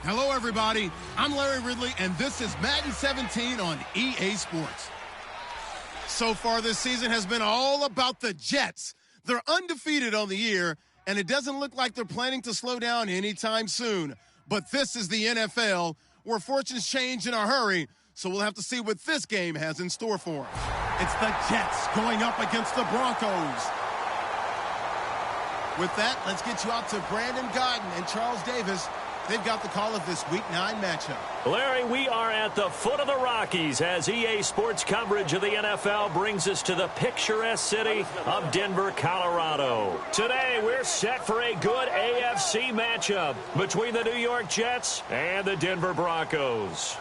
Hello, everybody. I'm Larry Ridley, and this is Madden 17 on EA Sports. So far this season has been all about the Jets. They're undefeated on the year, and it doesn't look like they're planning to slow down anytime soon. But this is the NFL, where fortunes change in a hurry, so we'll have to see what this game has in store for them. It's the Jets going up against the Broncos. With that, let's get you out to Brandon Godden and Charles Davis. They've got the call of this Week 9 matchup. Larry, we are at the foot of the Rockies as EA Sports coverage of the NFL brings us to the picturesque city of Denver, Colorado. Today, we're set for a good AFC matchup between the New York Jets and the Denver Broncos.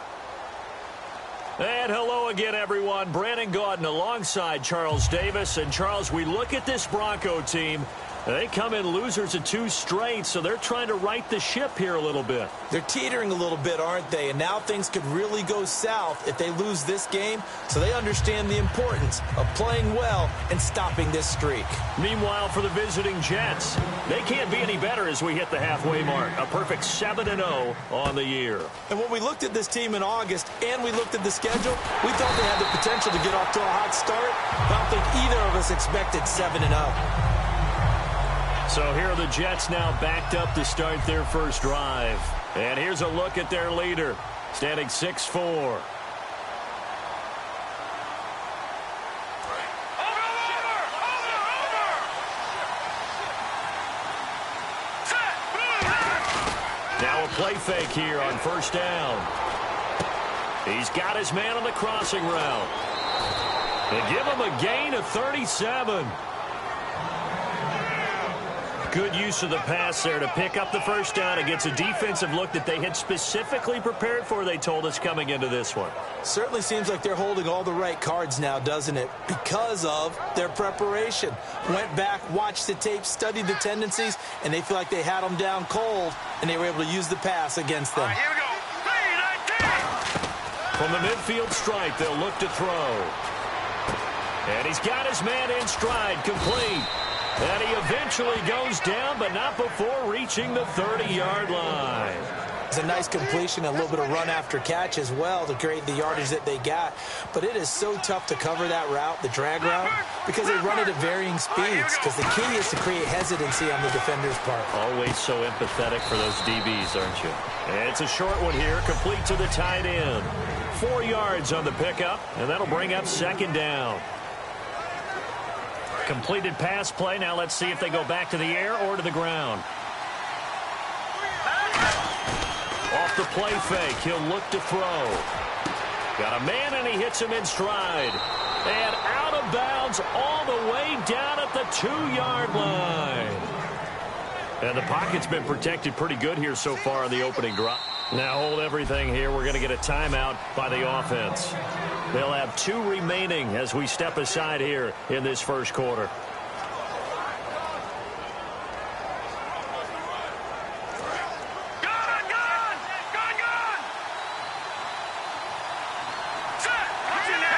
And hello again, everyone. Brandon Gaudin alongside Charles Davis. And, Charles, we look at this Bronco team. They come in losers of 2 straight, so they're trying to right the ship here a little bit. They're teetering a little bit, aren't they? And now things could really go south if they lose this game, so they understand the importance of playing well and stopping this streak. Meanwhile, for the visiting Jets, they can't be any better as we hit the halfway mark. A perfect 7-0 on the year. And when we looked at this team in August and we looked at the schedule, we thought they had the potential to get off to a hot start. I don't think either of us expected 7-0. So here are the Jets now backed up to start their first drive. And here's a look at their leader, standing 6'4". Now a play fake here on first down. He's got his man on the crossing route. They give him a gain of 37. Good use of the pass there to pick up the first down against a defensive look that they had specifically prepared for, they told us, coming into this one. Certainly seems like they're holding all the right cards now, doesn't it? Because of their preparation. Went back, watched the tape, studied the tendencies, and they feel like they had them down cold, and they were able to use the pass against them. Here we go. From the midfield stripe, they'll look to throw. And he's got his man in stride, complete. And he eventually goes down, but not before reaching the 30-yard line. It's a nice completion, a little bit of run after catch as well to create the yardage that they got. But it is so tough to cover that route, the drag route, because they run it at varying speeds. Because the key is to create hesitancy on the defender's part. Always so empathetic for those DBs, aren't you? And it's a short one here, complete to the tight end. 4 yards on the pickup, and that'll bring up second down. Completed pass play. Now let's see if they go back to the air or to the ground. Off the play fake, he'll look to throw. Got a man, and he hits him in stride. And out of bounds all the way down at the 2-yard line. And the pocket's been protected pretty good here so far on the opening drop. Now hold everything here. We're going to get a timeout by the offense. They'll have 2 remaining as we step aside here in this first quarter.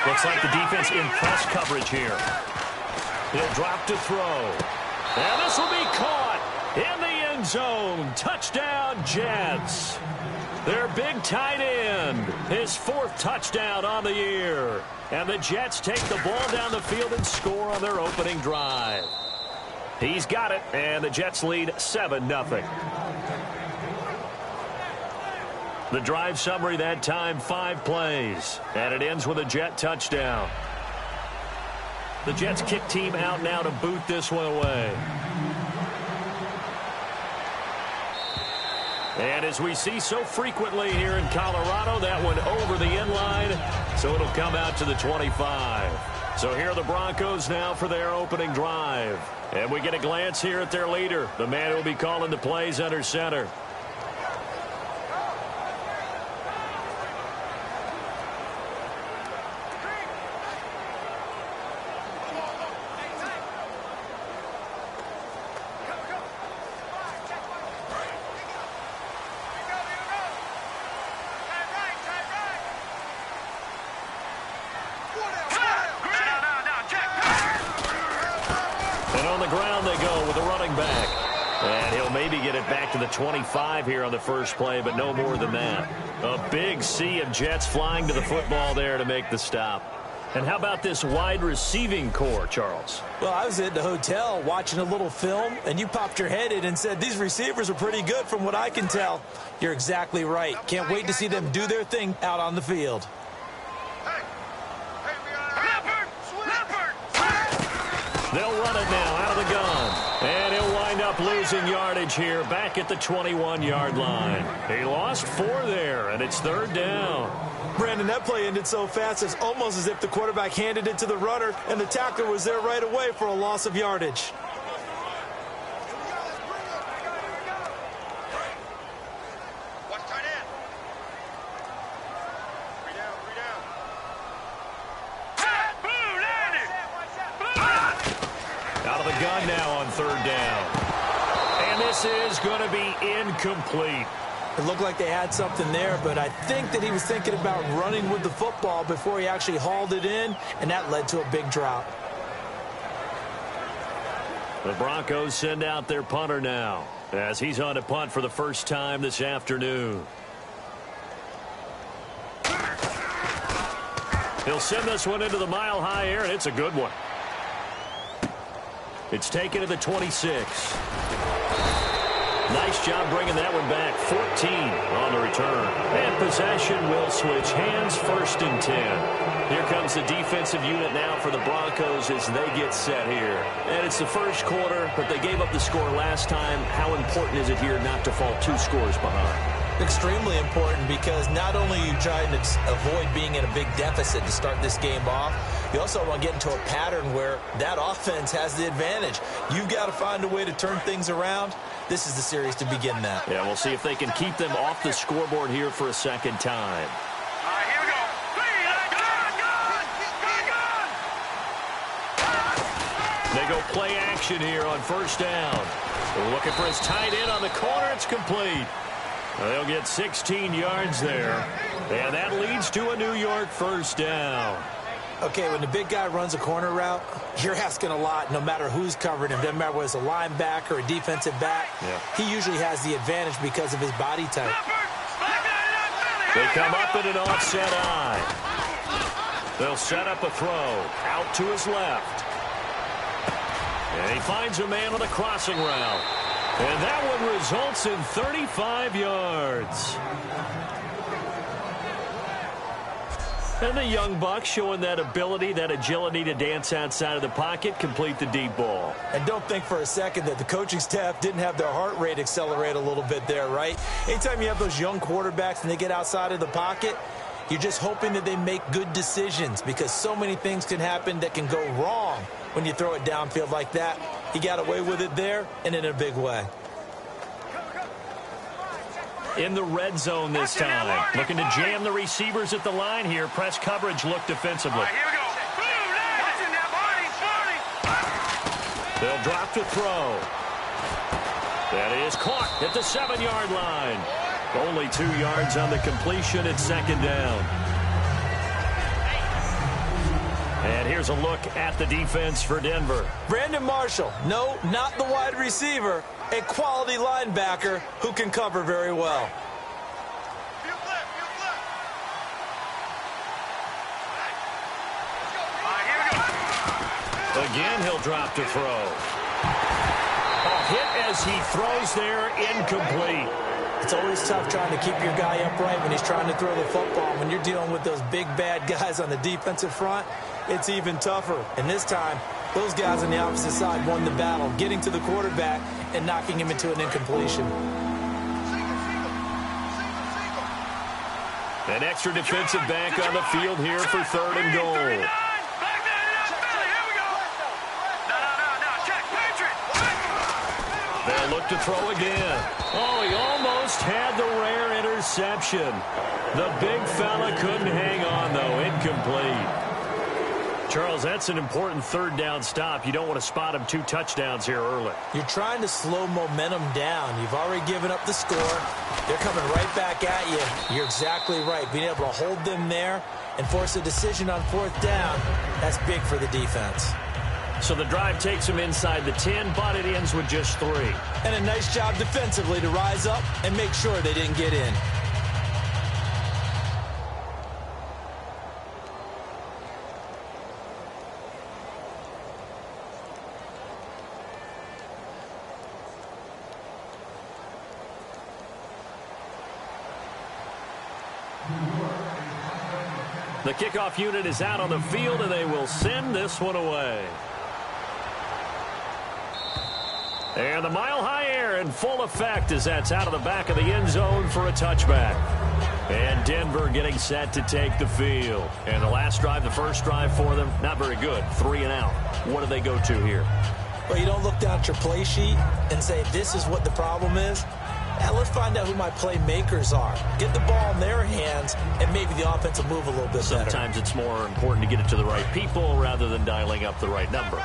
Looks like the defense in press coverage here. He'll drop to throw. And this will be caught in the end zone. Touchdown, Jets. Their big tight end, his 4th touchdown on the year. And the Jets take the ball down the field and score on their opening drive. He's got it, and the Jets lead 7-0. The drive summary that time, 5 plays. And it ends with a Jet touchdown. The Jets kick team out now to boot this one away. And as we see so frequently here in Colorado, that one over the end line, so it'll come out to the 25. So here are the Broncos now for their opening drive. And we get a glance here at their leader, the man who will be calling the plays under center. And on the ground they go with the running back. And he'll maybe get it back to the 25 here on the first play, but no more than that. A big sea of Jets flying to the football there to make the stop. And how about this wide receiving core, Charles? Well, I was at the hotel watching a little film, and you popped your head in and said, these receivers are pretty good from what I can tell. You're exactly right. Can't wait to see them do their thing out on the field. They'll run it now out of the gun. And he'll wind up losing yardage here back at the 21-yard line. He lost 4 there, and it's 3rd down. Brandon, that play ended so fast, it's almost as if the quarterback handed it to the runner, and the tackler was there right away for a loss of yardage. Out of the gun now on 3rd down. And this is going to be incomplete. It looked like they had something there, but I think that he was thinking about running with the football before he actually hauled it in, and that led to a big drop. The Broncos send out their punter now as he's on to punt for the first time this afternoon. He'll send this one into the mile-high air, and it's a good one. It's taken to the 26. Nice job bringing that one back. 14 on the return. And possession will switch hands, 1st and 10. Here comes the defensive unit now for the Broncos as they get set here. And it's the first quarter, but they gave up the score last time. How important is it here not to fall 2 scores behind? Extremely important, because not only are you trying to avoid being in a big deficit to start this game off, you also want to get into a pattern where that offense has the advantage. You've got to find a way to turn things around. This is the series to begin that. Yeah, we'll see if they can keep them off the scoreboard here for a second time. Here we go. They go play action here on 1st down. They're looking for his tight end on the corner. It's complete. They'll get 16 yards there. And that leads to a New York 1st down. Okay, when the big guy runs a corner route, you're asking a lot no matter who's covering him. Doesn't matter whether it's a linebacker or a defensive back. Yeah. He usually has the advantage because of his body type. They come up in an offset eye. They'll set up a throw out to his left. And he finds a man on the crossing route. And that one results in 35 yards. And the young buck showing that ability, that agility to dance outside of the pocket, complete the deep ball. And don't think for a second that the coaching staff didn't have their heart rate accelerate a little bit there, right? Anytime you have those young quarterbacks and they get outside of the pocket, you're just hoping that they make good decisions, because so many things can happen that can go wrong when you throw it downfield like that. He got away with it there and in a big way. In the red zone this time. Looking to jam the receivers at the line here. Press coverage look defensively. Here we go. They'll drop to throw. That is caught at the 7-yard line. Only 2 yards on the completion at 2nd down. And here's a look at the defense for Denver. Brandon Marshall, no, not the wide receiver, a quality linebacker who can cover very well. Again, he'll drop to throw. A hit as he throws there, incomplete. It's always tough trying to keep your guy upright when he's trying to throw the football. When you're dealing with those big, bad guys on the defensive front, it's even tougher. And this time, those guys on the opposite side won the battle, getting to the quarterback and knocking him into an incompletion. An extra defensive back on the field here for 3rd and goal. They'll look to throw again. Oh, he almost had the rare interception. The big fella couldn't hang on, though. Incomplete. Charles, that's an important 3rd down stop. You don't want to spot him 2 touchdowns here early. You're trying to slow momentum down. You've already given up the score. They're coming right back at you. You're exactly right. Being able to hold them there and force a decision on 4th down, that's big for the defense. So the drive takes them inside the 10, but it ends with just 3. And a nice job defensively to rise up and make sure they didn't get in. The kickoff unit is out on the field, and they will send this one away. And the mile-high air in full effect as that's out of the back of the end zone for a touchback. And Denver getting set to take the field. And the last drive, the first drive for them, not very good. 3 and out. What do they go to here? Well, you don't look down at your play sheet and say, this is what the problem is. Now, let's find out who my playmakers are. Get the ball in their hands, and maybe the offense will move a little bit better. Sometimes it's more important to get it to the right people rather than dialing up the right number.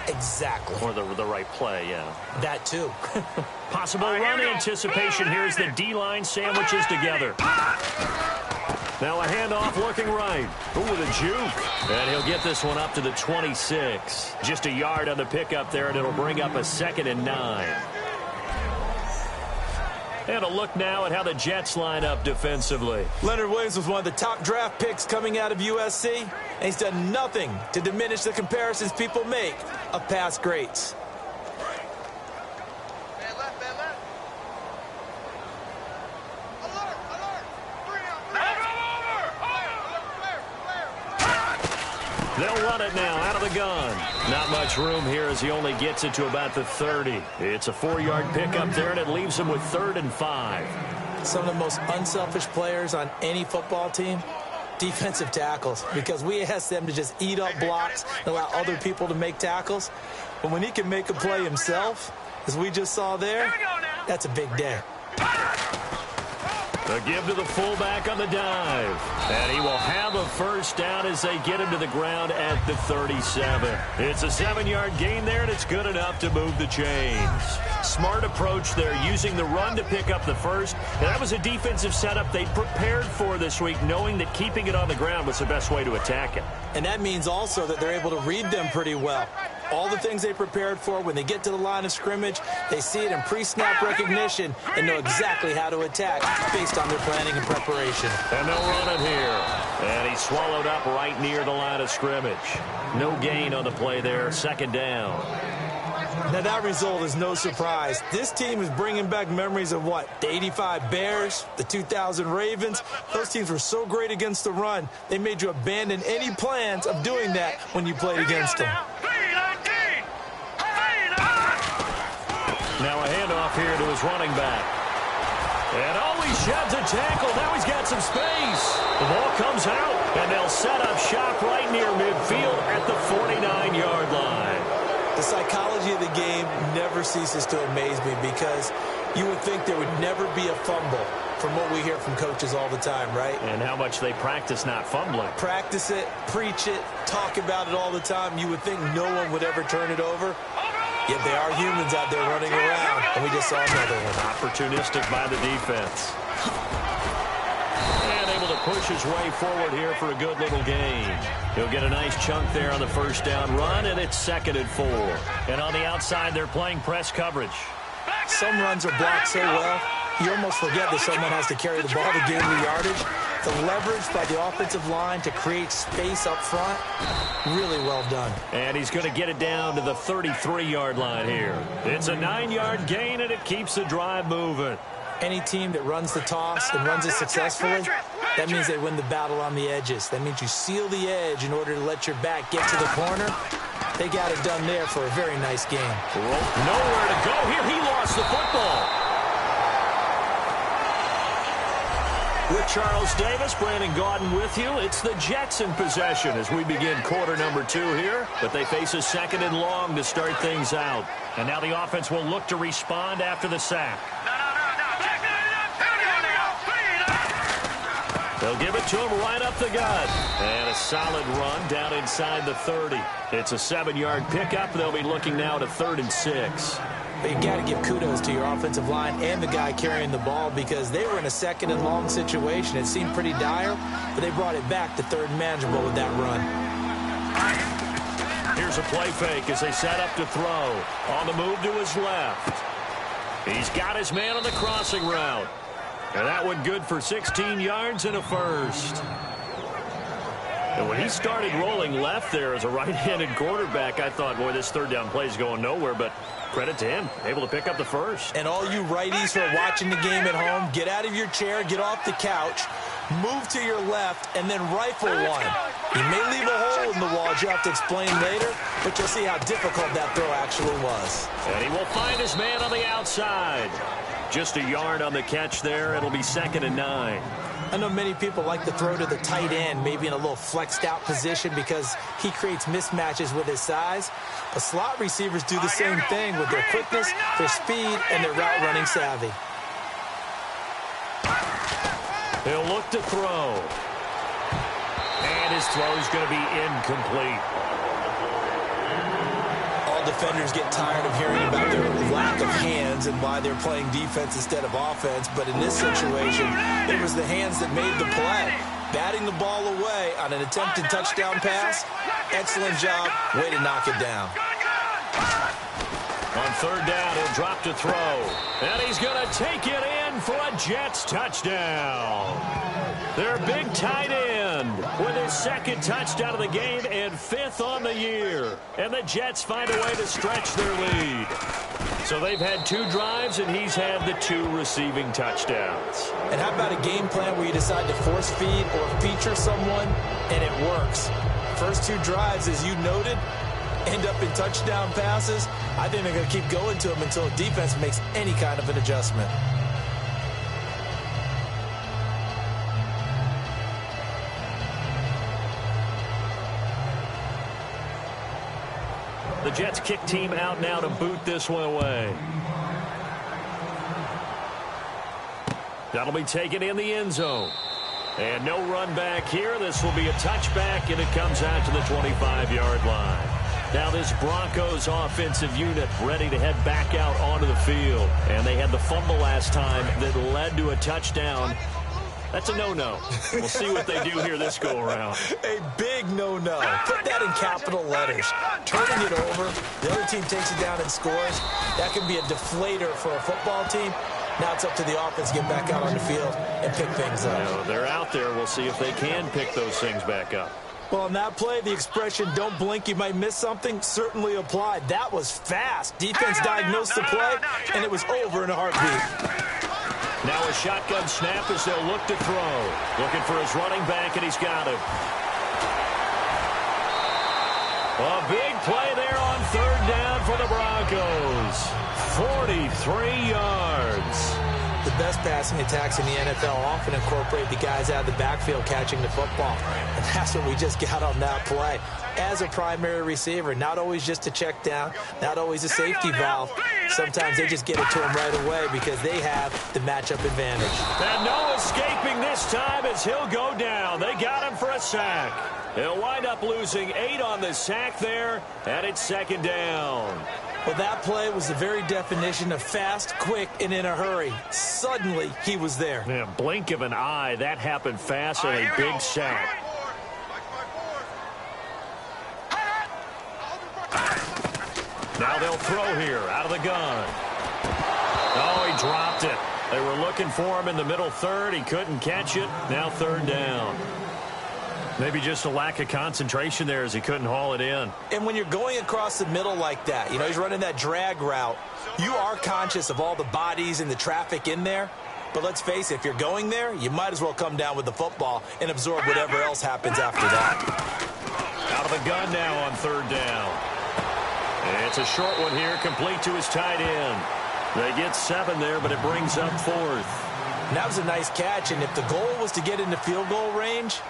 Exactly. Or the right play, yeah. That, too. Possible run anticipation. Here's the D-line sandwiches together. Now a handoff looking right. Ooh, with a juke. And he'll get this one up to the 26. Just a yard on the pickup there, and it'll bring up a 2nd and 9. And a look now at how the Jets line up defensively. Leonard Williams was one of the top draft picks coming out of USC, and he's done nothing to diminish the comparisons people make of past greats. They'll run it now out of the gun. Not much room here as he only gets it to about the 30. It's a 4-yard pickup there, and it leaves him with 3rd and 5. Some of the most unselfish players on any football team, defensive tackles, because we ask them to just eat up blocks and allow other people to make tackles. But when he can make a play himself, as we just saw there, that's a big day. The give to the fullback on the dive. And he will have a first down as they get him to the ground at the 37. It's a 7-yard gain there, and it's good enough to move the chains. Smart approach there, using the run to pick up the first. And that was a defensive setup they prepared for this week, knowing that keeping it on the ground was the best way to attack it. And that means also that they're able to read them pretty well. All the things they prepared for, when they get to the line of scrimmage, they see it in pre-snap recognition and know exactly how to attack based on their planning and preparation. And they'll run it here. And he's swallowed up right near the line of scrimmage. No gain on the play there, 2nd down. Now that result is no surprise. This team is bringing back memories of what? The 85 Bears, the 2000 Ravens. Those teams were so great against the run, they made you abandon any plans of doing that when you played against them. Now a handoff here to his running back. And he sheds a tackle. Now he's got some space. The ball comes out, and they'll set up shop right near midfield at the 49-yard line. The psychology of the game never ceases to amaze me, because you would think there would never be a fumble from what we hear from coaches all the time, right? And how much they practice not fumbling. Practice it, preach it, talk about it all the time. You would think no one would ever turn it over. Yet they are humans out there running around, and we just saw another one. Opportunistic by the defense. And able to push his way forward here for a good little gain. He'll get a nice chunk there on the first down run, and it's 2nd and 4. And on the outside, they're playing press coverage. Some runs are blocked so well, you almost forget that someone has to carry the ball to gain the yardage. The leverage by the offensive line to create space up front, really well done. And he's going to get it down to the 33-yard line here. It's a 9-yard gain, and it keeps the drive moving. Any team that runs the toss and runs it successfully, that means they win the battle on the edges. That means you seal the edge in order to let your back get to the corner. They got it done there for a very nice game. Nowhere to go here. He lost the football. With Charles Davis, Brandon Gaudin with you. It's the Jets in possession as we begin quarter number 2 here. But they face a 2nd and long to start things out. And now the offense will look to respond after the sack. They'll give it to him right up the gut. And a solid run down inside the 30. It's a 7-yard pickup. They'll be looking now to 3rd and 6. But you got to give kudos to your offensive line and the guy carrying the ball, because they were in a 2nd and long situation. It seemed pretty dire, but they brought it back to 3rd and manageable with that run. Here's a play fake as they set up to throw. On the move to his left. He's got his man on the crossing route. And that one good for 16 yards and a first. And when he started rolling left there as a right-handed quarterback, I thought, boy, this third down play is going nowhere. But credit to him, able to pick up the first. And all you righties who are watching the game at home, get out of your chair, get off the couch, move to your left, and then rifle one. He may leave a hole in the wall, as you have to explain later, but you'll see how difficult that throw actually was. And he will find his man on the outside. Just a yard on the catch there. It'll be 2nd and 9. I know many people like to throw to the tight end, maybe in a little flexed out position because he creates mismatches with his size. But slot receivers do the same thing with their quickness, their speed, and their route running savvy. He'll look to throw. And his throw is going to be incomplete. All defenders get tired of hearing about their lack of hands and why they're playing defense instead of offense. But in this situation, it was the hands that made the play. Batting the ball away on an attempted touchdown pass. Excellent job. Way to knock it down. On 3rd down, he'll drop to throw. And he's going to take it in for a Jets touchdown. Their big tight end with his 2nd touchdown of the game and 5th on the year. And the Jets find a way to stretch their lead. So they've had 2 drives, and he's had the 2 receiving touchdowns. And how about a game plan where you decide to force feed or feature someone, and it works? First 2 drives, as you noted, end up in touchdown passes. I think they're going to keep going to them until defense makes any kind of an adjustment. The Jets kick team out now to boot this one away. That'll be taken in the end zone. And no run back here. This will be a touchback, and it comes out to the 25-yard line. Now this Broncos offensive unit ready to head back out onto the field. And they had the fumble last time that led to a touchdown. That's a no-no. We'll see what they do here this go-around. A big no-no. Put that in capital letters. Turning it over, the other team takes it down and scores. That can be a deflator for a football team. Now it's up to the offense to get back out on the field and pick things up. You know, they're out there. We'll see if they can pick those things back up. Well, on that play, the expression, don't blink, you might miss something, certainly applied. That was fast. Defense diagnosed the play, and it was over in a heartbeat. Now a shotgun snap as they'll look to throw. Looking for his running back, and he's got him. A big play there on 3rd down for the Broncos. 43 yards. The best passing attacks in the NFL often incorporate the guys out of the backfield catching the football. And that's what we just got on that play. As a primary receiver, not always just a check down, not always a safety valve. Sometimes they just get it to him right away because they have the matchup advantage. And no escaping this time as he'll go down. They got him for a sack. He'll wind up losing 8 on the sack there, and it's 2nd down. Well, that play was the very definition of fast, quick, and in a hurry. Suddenly, he was there. Yeah, blink of an eye. That happened fast and a big sack. Now they'll throw here out of the gun. Oh, he dropped it. They were looking for him in the middle 3rd. He couldn't catch it. Now 3rd down. Maybe just a lack of concentration there as he couldn't haul it in. And when you're going across the middle like that, you know, he's running that drag route, you are conscious of all the bodies and the traffic in there. But let's face it, if you're going there, you might as well come down with the football and absorb whatever else happens after that. Out of the gun now on 3rd down. It's a short one here, complete to his tight end. They get 7 there, but it brings up 4th. And that was a nice catch, and if the goal was to get into field goal range,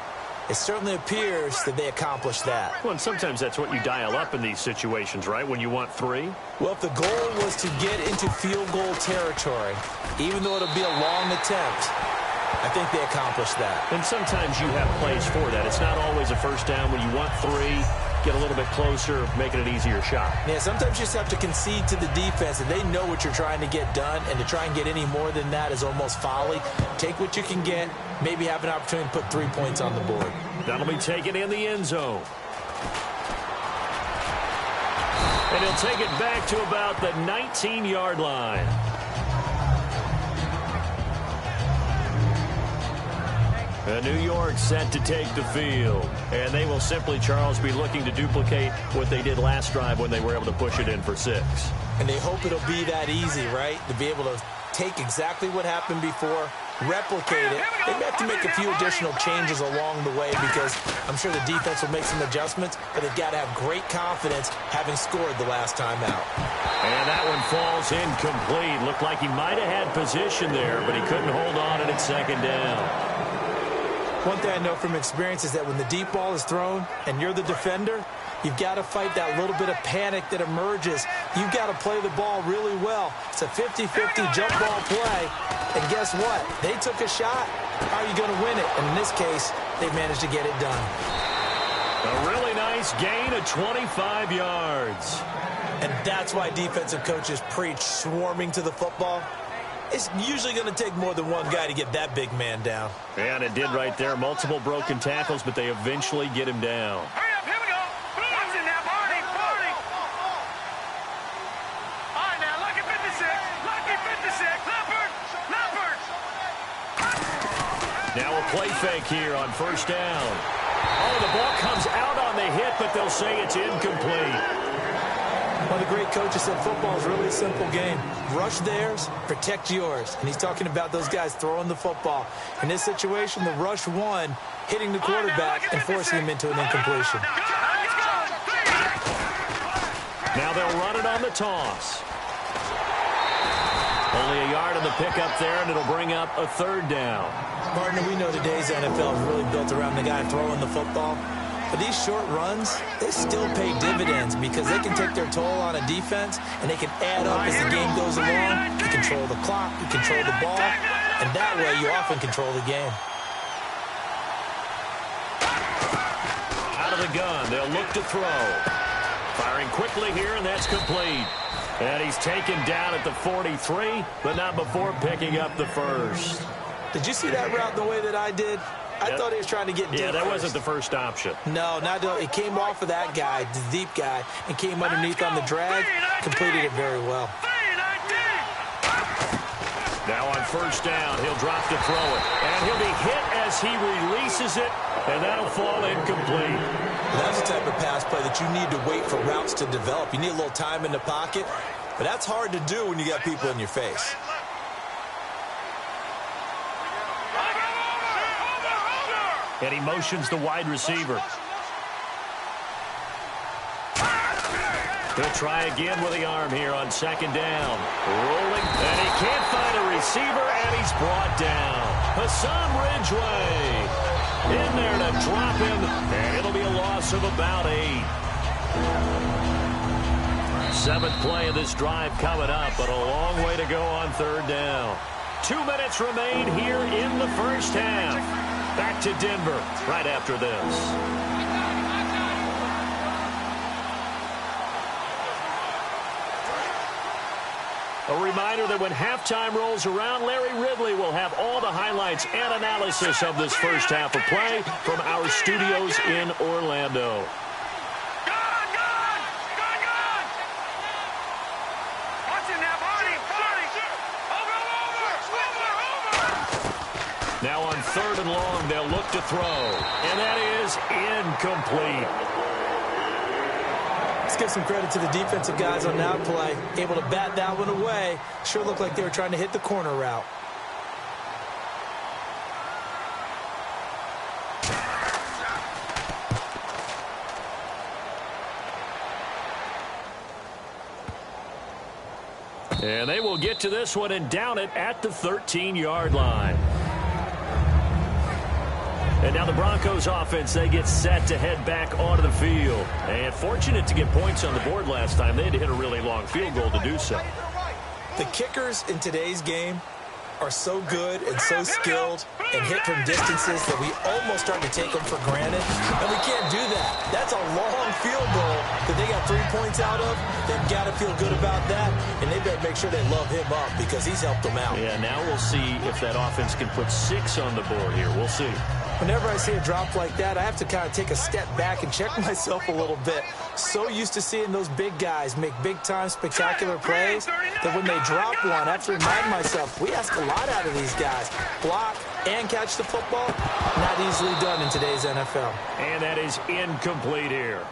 it certainly appears that they accomplished that. Well, and sometimes that's what you dial up in these situations, right, when you want 3? Well, if the goal was to get into field goal territory, even though it'll be a long attempt, I think they accomplished that. And sometimes you have plays for that. It's not always a first down. When you want 3, get a little bit closer, making it easier shot. Yeah, sometimes you just have to concede to the defense, and they know what you're trying to get done, and to try and get any more than that is almost folly. Take what you can get, maybe have an opportunity to put 3 points on the board. That'll be taken in the end zone. And he'll take it back to about the 19-yard line. And New York set to take the field. And they will simply, Charles, be looking to duplicate what they did last drive when they were able to push it in for 6. And they hope it'll be that easy, right? To be able to take exactly what happened before, replicate it. They may have to make a few additional changes along the way because I'm sure the defense will make some adjustments, but they've got to have great confidence having scored the last time out. And that one falls incomplete. Looked like he might have had position there, but he couldn't hold on at second down. One thing I know from experience is that when the deep ball is thrown and you're the defender, you've got to fight that little bit of panic that emerges. You've got to play the ball really well. It's a 50-50 jump ball play. And guess what? They took a shot. How are you going to win it? And in this case, they managed to get it done. A really nice gain of 25 yards. And that's why defensive coaches preach swarming to the football. It's usually going to take more than one guy to get that big man down. And it did right there. Multiple broken tackles, but they eventually get him down. Hurry up, here we go. What's in that party? All right, now, lucky 56. Lucky 56. Leopard. Now a play fake here on first down. Oh, the ball comes out on the hit, but they'll say it's incomplete. One of the great coaches said football is really a simple game. Rush theirs, protect yours. And he's talking about those guys throwing the football. In this situation, the rush one, hitting the quarterback and forcing him into an incompletion. Now they'll run it on the toss. Only a yard on the pickup there, and it'll bring up a third down. Partner, we know today's NFL is really built around the guy throwing the football. But these short runs, they still pay dividends because they can take their toll on a defense and they can add up as the game goes along. You control the clock, you control the ball, and that way you often control the game. Out of the gun, they'll look to throw. Firing quickly here, and that's complete. And he's taken down at the 43, but not before picking up the first. Did you see that route the way that I did? I thought he was trying to get deep. Yeah, that first. wasn't the first option. No, not it came off of that guy, the deep guy, and came underneath on the drag, completed it very well. Now on first down, he'll drop to throw it. And he'll be hit as he releases it, and that'll fall incomplete. That's the type of pass play that you need to wait for routes to develop. You need a little time in the pocket, but that's hard to do when you got people in your face. And he motions the wide receiver. He'll try again with the arm here on second down. Rolling, and he can't find a receiver, and he's brought down. Hassan Ridgeway in there to drop him, and it'll be a loss of about 8. 7th play of this drive coming up, but a long way to go on third down. 2 minutes remain here in the first half. Back to Denver right after this. A reminder that when halftime rolls around, Larry Ridley will have all the highlights and analysis of this first half of play from our studios in Orlando. Now on third and long, they'll look to throw. And that is incomplete. Let's give some credit to the defensive guys on that play. Able to bat that one away. Sure looked like they were trying to hit the corner route. And they will get to this one and down it at the 13-yard line. And now the Broncos offense, they get set to head back onto the field. And fortunate to get points on the board last time. They had to hit a really long field goal to do so. The kickers in today's game are so good and so skilled and hit from distances that we almost start to take them for granted. And we can't do that. That's a long field goal that they got 3 points out of. They've got to feel good about that, and they better make sure they love him up because he's helped them out. Yeah, now we'll see if that offense can put 6 on the board here. We'll see. Whenever I see a drop like that, I have to kind of take a step back and check myself a little bit. So used to seeing those big guys make big-time spectacular plays that when they drop one, I have to remind myself, we ask a lot out of these guys. Block and catch the football, not easily done in today's NFL. And that is incomplete here.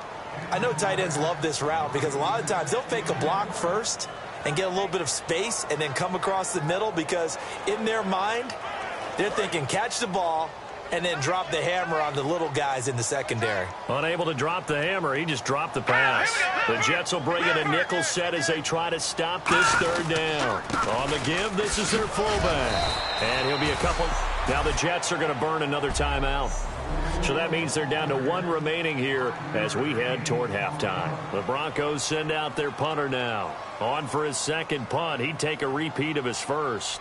I know tight ends love this route because a lot of times they'll fake a block first and get a little bit of space and then come across the middle because in their mind, they're thinking catch the ball and then drop the hammer on the little guys in the secondary. Unable to drop the hammer, he just dropped the pass. The Jets will bring in a nickel set as they try to stop this third down. On the give, this is their fullback. And he'll be a couple. Now the Jets are going to burn another timeout. So that means they're down to one remaining here as we head toward halftime. The Broncos send out their punter now. On for his second punt. He'd take a repeat of his first.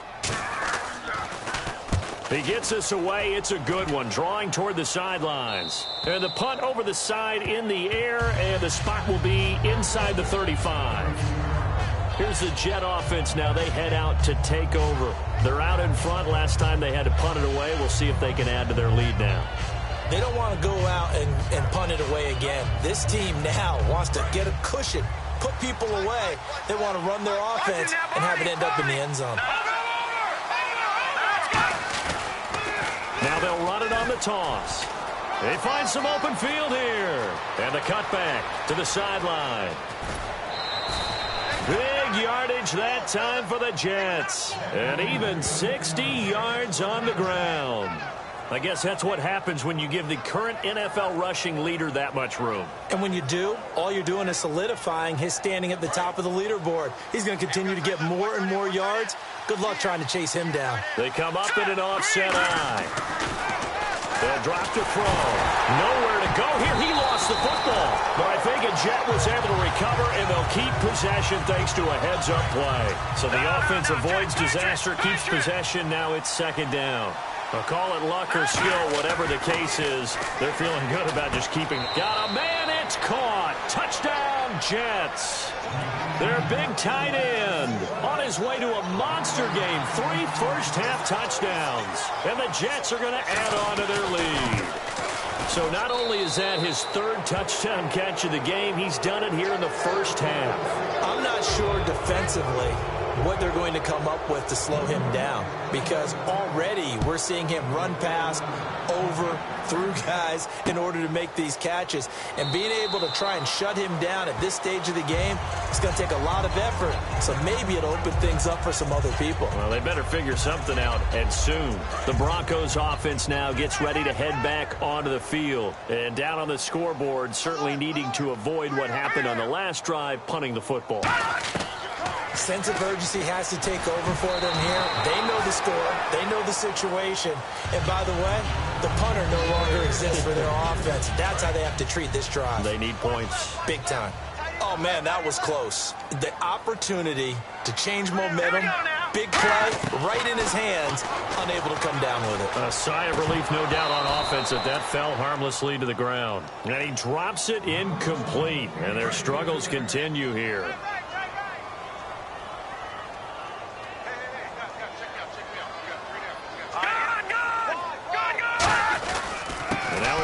He gets us away. It's a good one, drawing toward the sidelines. And the punt over the side in the air, and the spot will be inside the 35. Here's the Jet offense now. They head out to take over. They're out in front. Last time they had to punt it away. We'll see if they can add to their lead now. They don't want to go out and punt it away again. This team now wants to get a cushion, put people away. They want to run their offense and have it end up in the end zone. Now they'll run it on the toss. They find some open field here. And the cutback to the sideline. Big yardage that time for the Jets. And even 60 yards on the ground. I guess that's what happens when you give the current NFL rushing leader that much room. And when you do, all you're doing is solidifying his standing at the top of the leaderboard. He's going to continue to get more and more yards. Good luck trying to chase him down. They come up in an offset eye. They'll drop to throw. Nowhere to go here. He lost the football. But I think a Jet was able to recover, and they'll keep possession thanks to a heads-up play. So the offense avoids disaster, keeps possession. Now it's second down. I'll call it luck or skill, whatever the case is. They're feeling good about just keeping. Got a man, it's caught. Touchdown, Jets. Their big tight end on his way to a monster game. 3 first-half touchdowns. And the Jets are going to add on to their lead. So not only is that his third touchdown catch of the game, he's done it here in the first half. I'm not sure defensively what they're going to come up with to slow him down, because already we're seeing him run past, over, through guys in order to make these catches. And being able to try and shut him down at this stage of the game, it's going to take a lot of effort. So maybe it'll open things up for some other people. Well, they better figure something out, and soon. The Broncos offense now gets ready to head back onto the field. And down on the scoreboard, certainly needing to avoid what happened on the last drive, punting the football. Sense of urgency has to take over for them here. They know the score. They know the situation. And by the way, the punter no longer exists for their offense. That's how they have to treat this drive. They need points. Big time. Oh, man, that was close. The opportunity to change momentum, big play, right in his hands, unable to come down with it. A sigh of relief, no doubt, on offense that fell harmlessly to the ground. And he drops it incomplete. And their struggles continue here.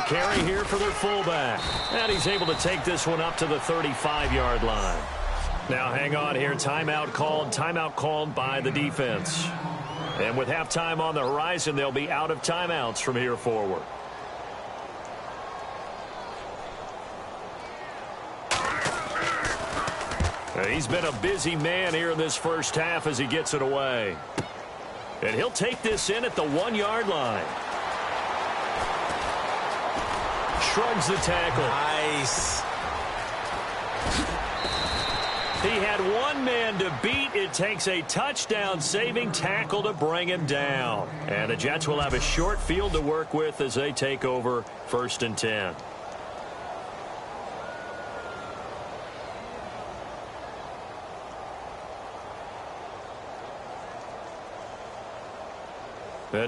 Carry here for their fullback. And he's able to take this one up to the 35-yard line. Now hang on here. Timeout called by the defense. And with halftime on the horizon, they'll be out of timeouts from here forward. He's been a busy man here in this first half as he gets it away. And he'll take this in at the 1-yard line. Shrugs the tackle. Nice. He had one man to beat. It takes a touchdown-saving tackle to bring him down. And the Jets will have a short field to work with as they take over 1st and 10.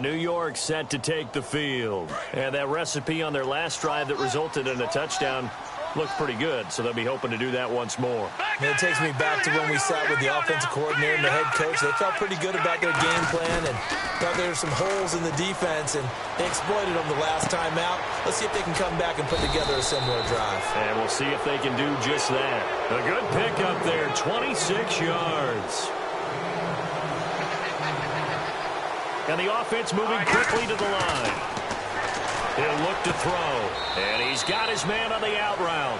New York set to take the field. And that recipe on their last drive that resulted in a touchdown looks pretty good, so they'll be hoping to do that once more. And it takes me back to when we sat with the offensive coordinator and the head coach. They felt pretty good about their game plan and thought there were some holes in the defense, and they exploited them the last time out. Let's see if they can come back and put together a similar drive. And we'll see if they can do just that. A good pickup there, 26 yards. And the offense moving quickly to the line. He'll look to throw. And he's got his man on the out route.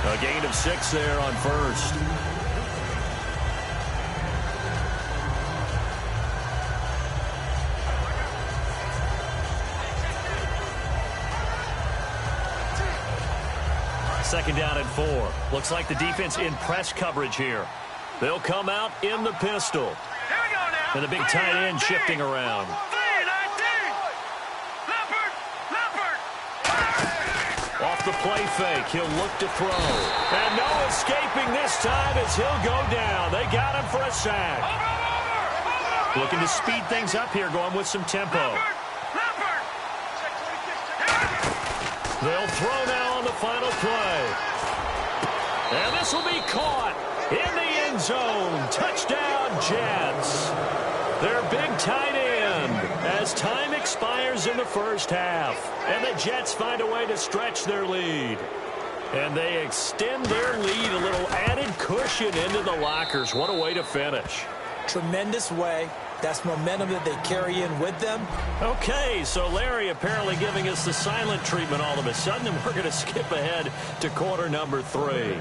A gain of 6 there on first. Second down and 4. Looks like the defense in press coverage here. They'll come out in the pistol. Here we go now. And the big tight end shifting around. Off the play fake, he'll look to throw. And no escaping this time as he'll go down. They got him for a sack. Looking to speed things up here, going with some tempo. They'll throw now on the final play. And this will be caught in the end zone. Touchdown, Jets. Their big tight end as time expires in the first half. And the Jets find a way to stretch their lead. And they extend their lead, a little added cushion into the lockers. What a way to finish. Tremendous way. That's momentum that they carry in with them. Okay, so Larry apparently giving us the silent treatment all of a sudden, and we're going to skip ahead to quarter number 3.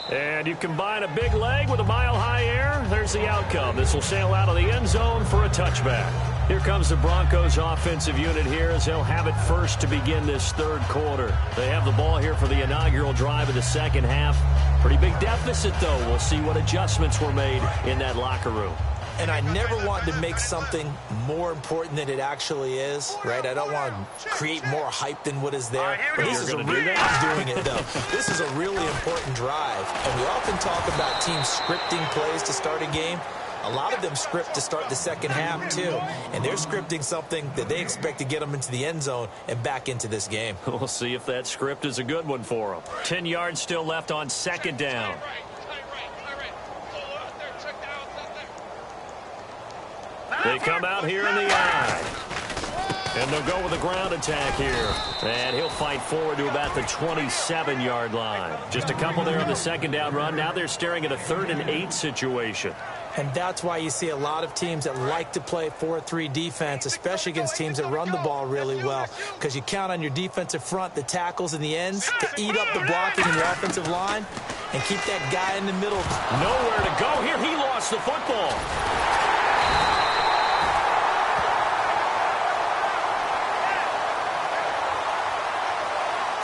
And you combine a big leg with a mile-high air, there's the outcome. This will sail out of the end zone for a touchback. Here comes the Broncos offensive unit here as they'll have it first to begin this third quarter. They have the ball here for the inaugural drive of the second half. Pretty big deficit, though. We'll see what adjustments were made in that locker room. And I never want to make something more important than it actually is, right? I don't want to create more hype than what is there. But this is I'm doing it, though. This is a really important drive. And we often talk about teams scripting plays to start a game. A lot of them script to start the second half, too. And they're scripting something that they expect to get them into the end zone and back into this game. We'll see if that script is a good one for them. 10 yards still left on second down. They come out here in the eye. And they'll go with a ground attack here. And he'll fight forward to about the 27-yard line. Just a couple there on the second down run. Now they're staring at a 3rd and 8 situation. And that's why you see a lot of teams that like to play 4-3 defense, especially against teams that run the ball really well, because you count on your defensive front, the tackles and the ends, to eat up the blocking in your offensive line and keep that guy in the middle. Nowhere to go here. He lost the football.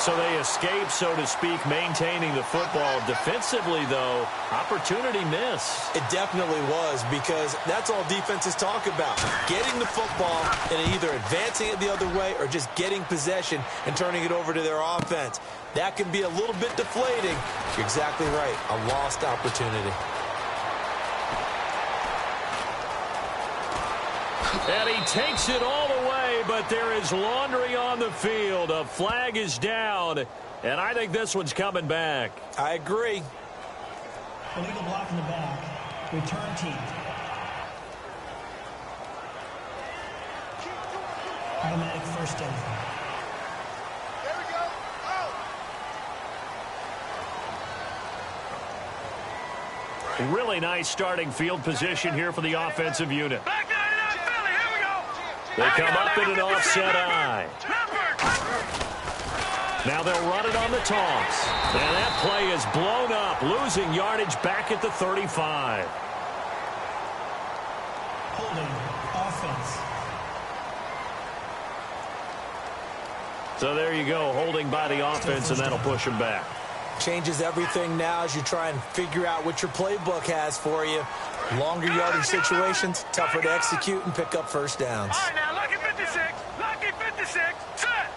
So they escape, so to speak, maintaining the football. Defensively, though, opportunity miss. It definitely was, because that's all defenses talk about. Getting the football and either advancing it the other way or just getting possession and turning it over to their offense. That can be a little bit deflating. You're exactly right. A lost opportunity. And he takes it all the way, but there is laundry on the field. A flag is down, and I think this one's coming back. I agree. Illegal block in the back. Return team. Automatic first down. There we go. Out. Really nice starting field position here for the offensive unit. Back 99 Philly. Here we go. They come up in an offset eye. Now they'll run it on the toss. And that play is blown up, losing yardage back at the 35. Holding offense. So there you go, holding by the offense, and that'll push them back. Changes everything now as you try and figure out what your playbook has for you. Longer yardage situations, tougher to execute and pick up first downs. All right, now, lucky 56. Lucky 56. Set.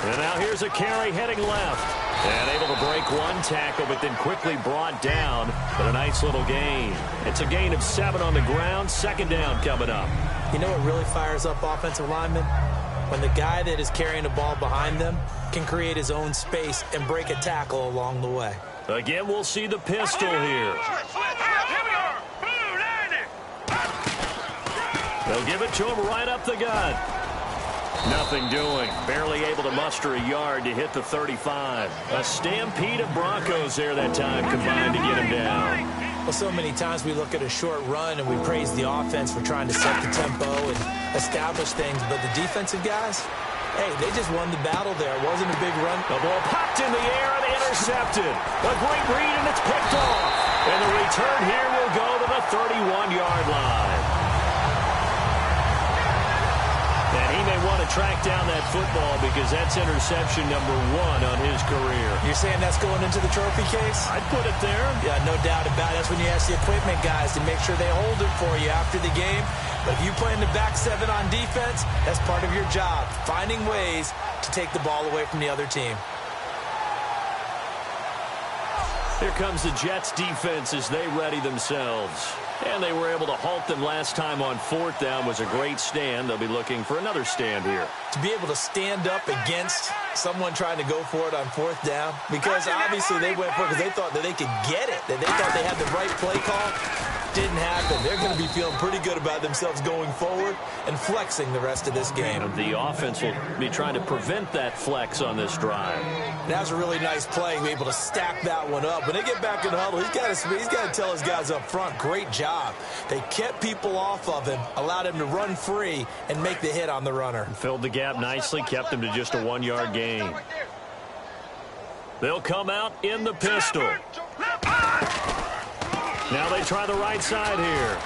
And now here's a carry heading left. And able to break one tackle, but then quickly brought down. But a nice little gain. It's a gain of 7 on the ground. Second down coming up. You know what really fires up offensive linemen? When the guy that is carrying the ball behind them can create his own space and break a tackle along the way. Again, we'll see the pistol here. They'll give it to him right up the gut. Nothing doing. Barely able to muster a yard to hit the 35. A stampede of Broncos there that time combined to get him down. Well, so many times we look at a short run and we praise the offense for trying to set the tempo and establish things. But the defensive guys, hey, they just won the battle there. It wasn't a big run. The ball popped in the air and intercepted. A great read, and it's picked off. And the return here will go to the 31-yard line. And he may want to track down that football because that's interception number 1 on his career. You're saying that's going into the trophy case? I'd put it there. Yeah, no doubt about it. That's when you ask the equipment guys to make sure they hold it for you after the game. But if you play in the back 7 on defense, that's part of your job, finding ways to take the ball away from the other team. Here comes the Jets defense as they ready themselves. And they were able to halt them last time on 4th down. Was a great stand. They'll be looking for another stand here. To be able to stand up against someone trying to go for it on 4th down, because obviously they went for it because they thought that they could get it, that they thought they had the right play call. Didn't happen. They're going to be feeling pretty good about themselves going forward and flexing the rest of this game. The offense will be trying to prevent that flex on this drive. That was a really nice play, able to stack that one up. When they get back in the huddle, he's got to tell his guys up front, great job. They kept people off of him, allowed him to run free and make the hit on the runner. Filled the gap nicely, kept him to just a 1-yard gain. They'll come out in the pistol. Now they try the right side here.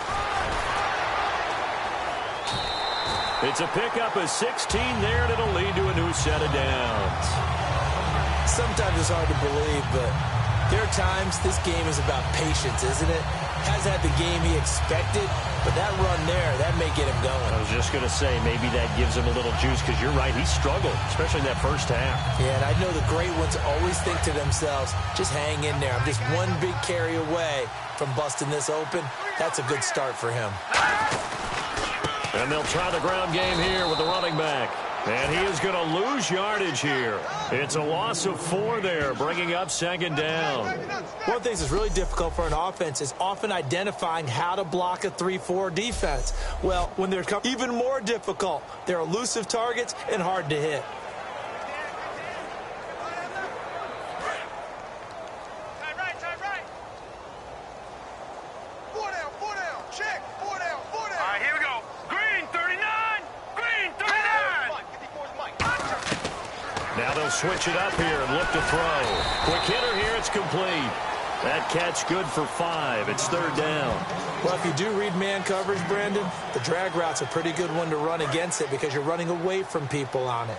It's a pickup of 16 there, and it'll lead to a new set of downs. Sometimes it's hard to believe, but there are times this game is about patience, isn't it? Has had the game he expected, but that run there, that may get him going. I was just going to say, maybe that gives him a little juice, because you're right, he struggled, especially in that first half. Yeah, and I know the great ones always think to themselves, just hang in there. I'm just one big carry away from busting this open. That's a good start for him. And they'll try the ground game here with the running back. And he is going to lose yardage here. It's a loss of 4 there, bringing up 2nd down. One of the things that's really difficult for an offense is often identifying how to block a 3-4 defense. Well, when they're even more difficult, they're elusive targets and hard to hit. Switch it up here and look to throw. Quick hitter here, it's complete. That catch good for 5. It's 3rd down. Well, if you do read man coverage, Brandon, the drag route's a pretty good one to run against it because you're running away from people on it.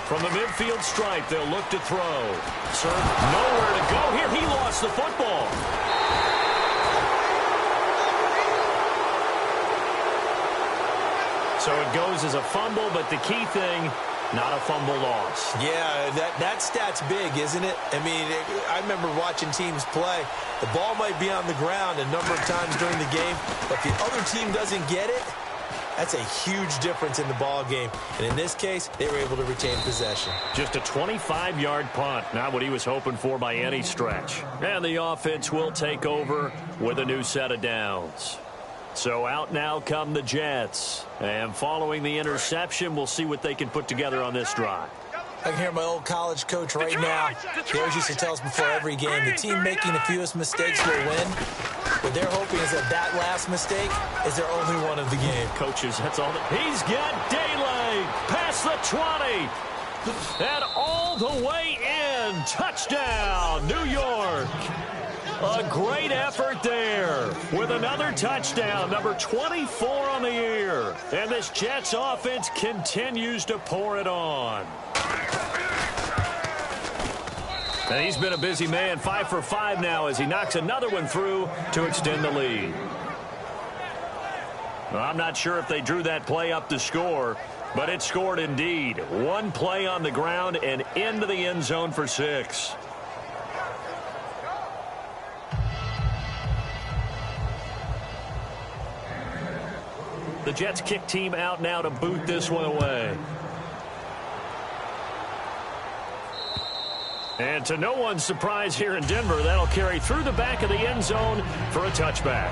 From the midfield stripe, they'll look to throw. Serve nowhere to go here. He lost the football. So it goes as a fumble, but the key thing, not a fumble loss. Yeah, that stat's big, isn't it? I mean, I remember watching teams play. The ball might be on the ground a number of times during the game, but if the other team doesn't get it, that's a huge difference in the ball game. And in this case, they were able to retain possession. Just a 25-yard punt, not what he was hoping for by any stretch. And the offense will take over with a new set of downs. So out now come the Jets. And following the interception, we'll see what they can put together on this drive. I can hear my old college coach right now. He always used to tell us before every game, the team making the fewest mistakes will win. What they're hoping is that last mistake is their only one of the game. Coaches, that's all. He's got daylight past the 20. And all the way in. Touchdown, New York. A great effort there with another touchdown, number 24 on the year. And this Jets offense continues to pour it on. And he's been a busy man, 5 for 5 now as he knocks another one through to extend the lead. Well, I'm not sure if they drew that play up to score, but it scored indeed. One play on the ground and into the end zone for 6. The Jets kick team out now to boot this one away. And to no one's surprise here in Denver, that'll carry through the back of the end zone for a touchback.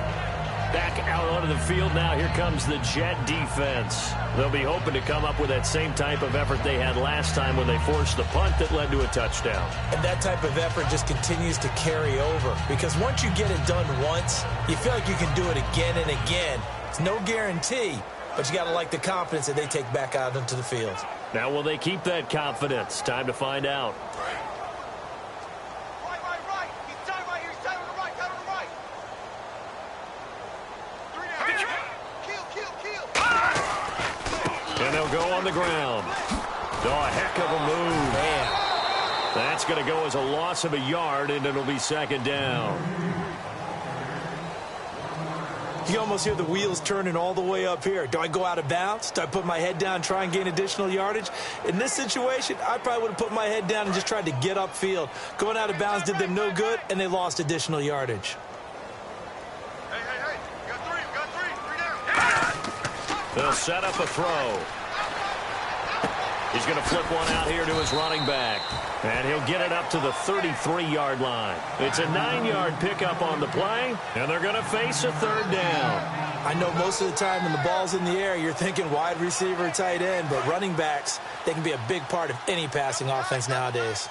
Back out onto the field now, here comes the Jet defense. They'll be hoping to come up with that same type of effort they had last time when they forced the punt that led to a touchdown. And that type of effort just continues to carry over, because once you get it done once, you feel like you can do it again and again. It's no guarantee, but you got to like the confidence that they take back out into the field. Now, will they keep that confidence? Time to find out. Right. He's tied right here. He's tied on the right. Tied on the right. 3 down. Kill. And they'll go on the ground. Oh, a heck of a move. Man. That's going to go as a loss of a yard, and it'll be 2nd down. You almost hear the wheels turning all the way up here. Do I go out of bounds? Do I put my head down, try and gain additional yardage? In this situation, I probably would have put my head down and just tried to get upfield. Going out of bounds did them no good, and they lost additional yardage. Hey. We got 3 down. They'll set up a throw. He's going to flip one out here to his running back. And he'll get it up to the 33-yard line. It's a 9-yard pickup on the play, and they're going to face a 3rd down. I know most of the time when the ball's in the air, you're thinking wide receiver, tight end, but running backs, they can be a big part of any passing offense nowadays.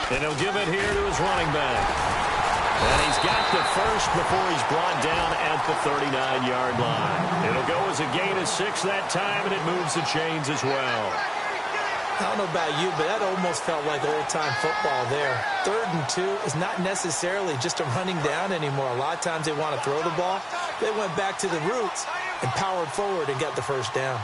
And he'll give it here to his running back. And he's got the first before he's brought down at the 39-yard line. It'll go as a gain of 6 that time, and it moves the chains as well. I don't know about you, but that almost felt like old-time football there. 3rd and 2 is not necessarily just a running down anymore. A lot of times they want to throw the ball. They went back to the roots and powered forward and got the first down.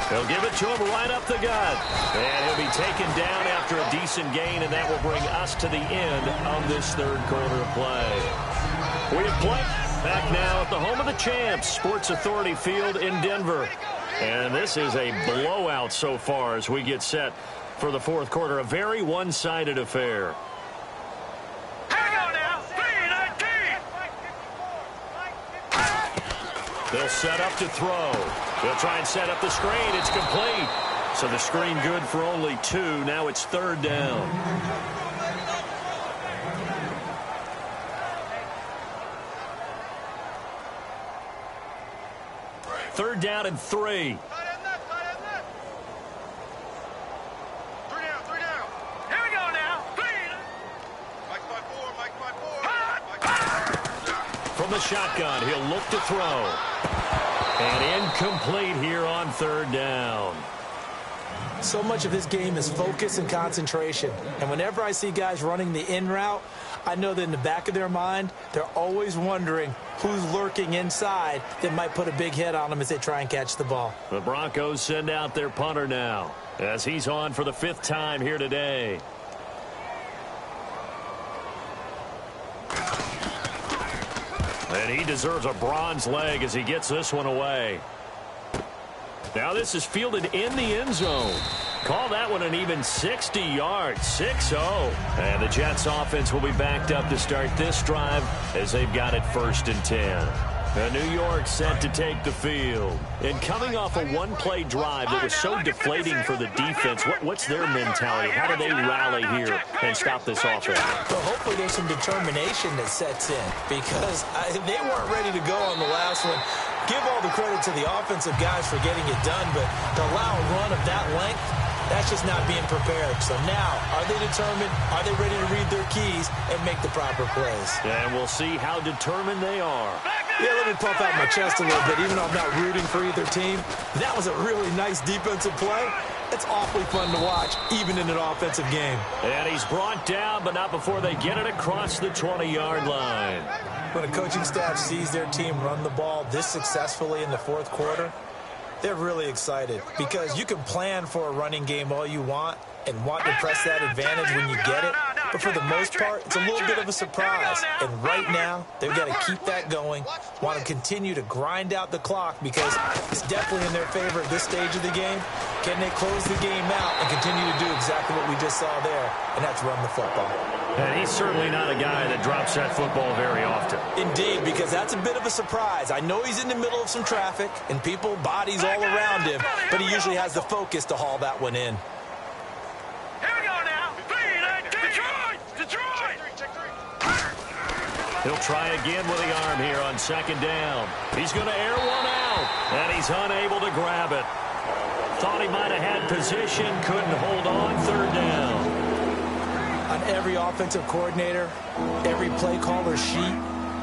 They'll give it to him right up the gut. And he'll be taken down after a decent gain, and that will bring us to the end of this 3rd quarter of play. We have played back now at the home of the champs, Sports Authority Field in Denver. And this is a blowout so far as we get set for the 4th quarter. A very one-sided affair. They'll set up to throw. They'll try and set up the screen. It's complete. So the screen good for only 2. Now it's 3rd down. Third down and 3. 3 down. Here we go now. 3. Mike's by 4. From the shotgun, he'll look to throw. And incomplete here on 3rd down. So much of this game is focus and concentration. And whenever I see guys running the in route, I know that in the back of their mind, they're always wondering who's lurking inside that might put a big hit on them as they try and catch the ball. The Broncos send out their punter now as he's on for the 5th time here today. And he deserves a bronze leg as he gets this one away. Now this is fielded in the end zone. Call that one an even 60 yards, 6-0. And the Jets offense will be backed up to start this drive as they've got it 1st and 10. New York set to take the field. And coming off a one-play drive that was so deflating for the defense, what's their mentality? How do they rally here and stop this offense? Well, hopefully there's some determination that sets in because they weren't ready to go on the last one. Give all the credit to the offensive guys for getting it done, but to allow a run of that length, that's just not being prepared. So now, are they determined? Are they ready to read their keys and make the proper plays? And we'll see how determined they are. Yeah, let me puff out my chest a little bit, even though I'm not rooting for either team. That was a really nice defensive play. It's awfully fun to watch, even in an offensive game. And he's brought down, but not before they get it across the 20-yard line. When a coaching staff sees their team run the ball this successfully in the 4th quarter, They're really excited because you can plan for a running game all you want and want to press that advantage when you get it. But for the most part, it's a little bit of a surprise. And right now, they've got to keep that going, want to continue to grind out the clock because it's definitely in their favor at this stage of the game. Can they close the game out and continue to do exactly what we just saw there, and that's run the football? And he's certainly not a guy that drops that football very often. Indeed, because that's a bit of a surprise. I know he's in the middle of some traffic and people, bodies all around him, but he usually has the focus to haul that one in. Here we go now. Detroit! He'll try again with the arm here on second down. He's going to air one out, and he's unable to grab it. Thought he might have had position, couldn't hold on, third down. On every offensive coordinator, every play caller sheet,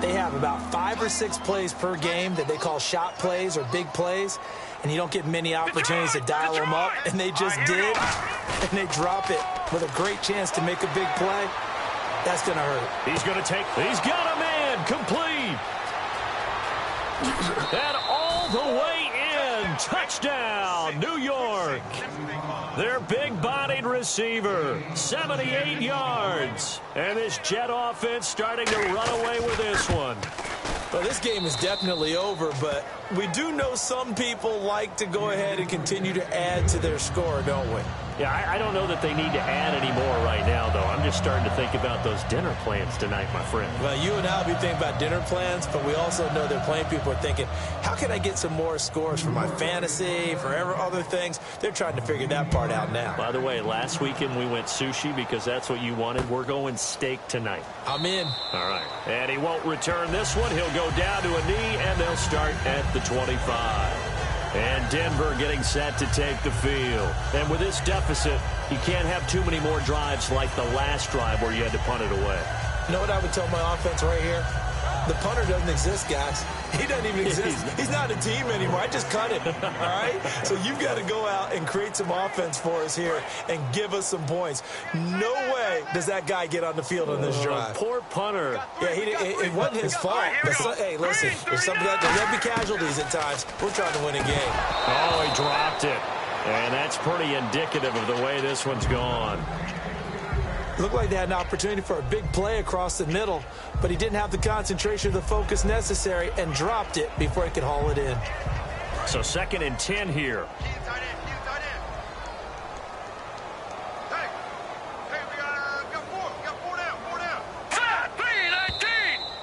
they have about 5 or 6 plays per game that they call shot plays or big plays, and you don't get many opportunities to dial them up, and they just did, and they drop it with a great chance to make a big play. That's going to hurt. He's got a man, complete. And all the way in, touchdown, New York. Their big-bodied receiver, 78 yards. And this Jet offense starting to run away with this one. Well, this game is definitely over, but we do know some people like to go ahead and continue to add to their score, don't we? Yeah, I don't know that they need to add any more right now, though. I'm just starting to think about those dinner plans tonight, my friend. Well, you and I will be thinking about dinner plans, but we also know that playing people are thinking, how can I get some more scores for my fantasy, for other things? They're trying to figure that part out now. By the way, last weekend we went sushi because that's what you wanted. We're going steak tonight. I'm in. All right. And he won't return this one. He'll go down to a knee, and they'll start at the 25. And Denver getting set to take the field. And with this deficit, you can't have too many more drives like the last drive where you had to punt it away. You know what I would tell my offense right here? The punter doesn't exist, guys. He doesn't even exist. He's not a team anymore. I just cut him, all right? So you've got to go out and create some offense for us here and give us some points. No way does that guy get on the field on this drive. Poor punter. Yeah, it wasn't his fault. Hey, listen, there's there'll be casualties at times. We're trying to win a game. Oh, he dropped it. And that's pretty indicative of the way this one's gone. Looked like they had an opportunity for a big play across the middle, but he didn't have the concentration or the focus necessary and dropped it before he could haul it in. So 2nd and 10 here.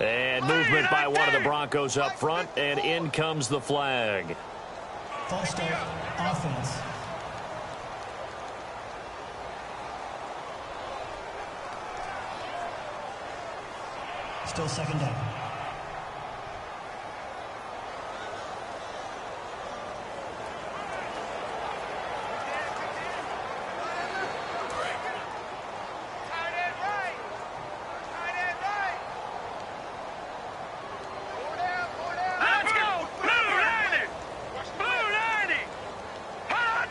And movement by one of the Broncos up front, and in comes the flag. False start, offense. Still second down. Let's go! Blue 90! Blue 90! Hot!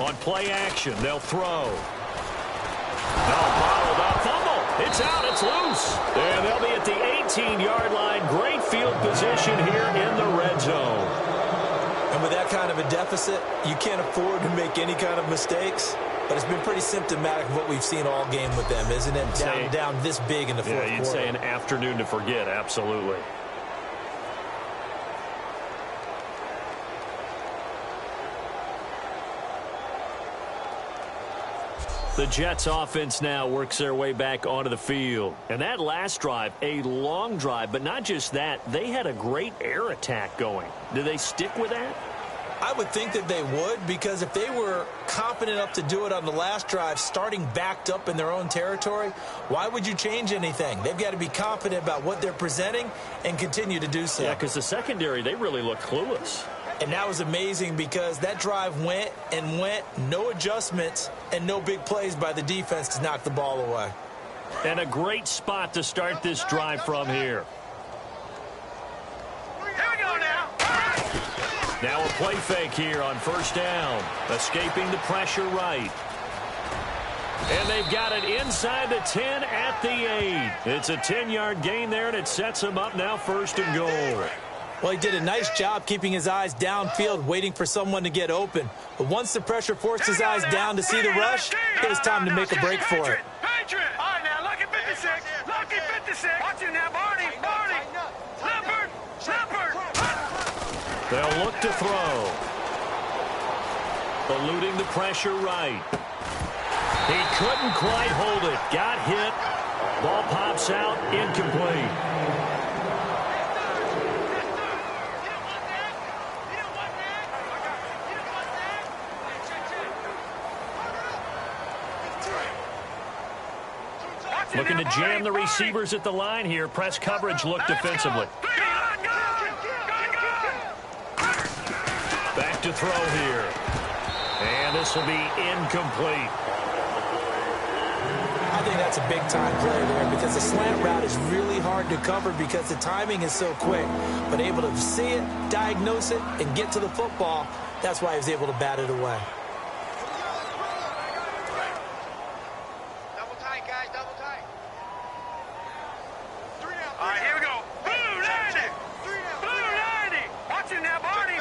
On play action, they'll throw. No, bottled up, fumble. It's out, it's loose. And they'll be at the 18-yard line. Great field position here in the red zone. And with that kind of a deficit, you can't afford to make any kind of mistakes. But it's been pretty symptomatic of what we've seen all game with them, isn't it? Down this big in the fourth quarter. Yeah, you'd say an afternoon to forget, absolutely. The Jets offense now works their way back onto the field. And that last drive, a long drive, but not just that, they had a great air attack going. Do they stick with that? I would think that they would, because if they were confident enough to do it on the last drive, starting backed up in their own territory, why would you change anything? They've got to be confident about what they're presenting and continue to do so. Yeah, because the secondary, they really look clueless. And that was amazing because that drive went and went, no adjustments, and no big plays by the defense to knock the ball away. And a great spot to start this drive from here. Here we go now! Now a play fake here on first down. Escaping the pressure right. And they've got it inside the 10 at the 8. It's a 10-yard gain there, and it sets them up now 1st and goal. Well, he did a nice job keeping his eyes downfield, waiting for someone to get open. But once the pressure forced his eyes down to see the rush, it was time to make a break for it. Patriot! All right, now, lucky 56. Lucky 56. Watch it now, Barney. Leopard. They'll look to throw. Eluding the pressure right. He couldn't quite hold it. Got hit. Ball pops out. Incomplete. Looking to jam the receivers at the line here. Press coverage look defensively. Back to throw here. And this will be incomplete. I think that's a big-time play there because the slant route is really hard to cover because the timing is so quick. But able to see it, diagnose it, and get to the football, that's why he was able to bat it away. Double tight, guys, double tight. All right, here we go. Blue 90. Blue 90. Watch it now, Barney.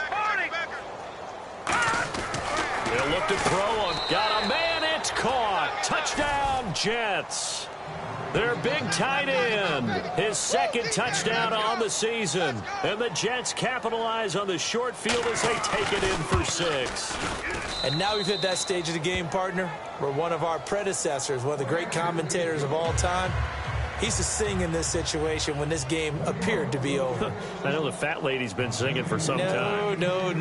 They'll look to throw on. Got a man. It's caught. Touchdown, Jets. Their big tight end. His second touchdown on the season. And the Jets capitalize on the short field as they take it in for 6. And now we've hit that stage of the game, partner, where one of our predecessors, one of the great commentators of all time, he used to sing in this situation when this game appeared to be over. I know the fat lady's been singing for some time. No,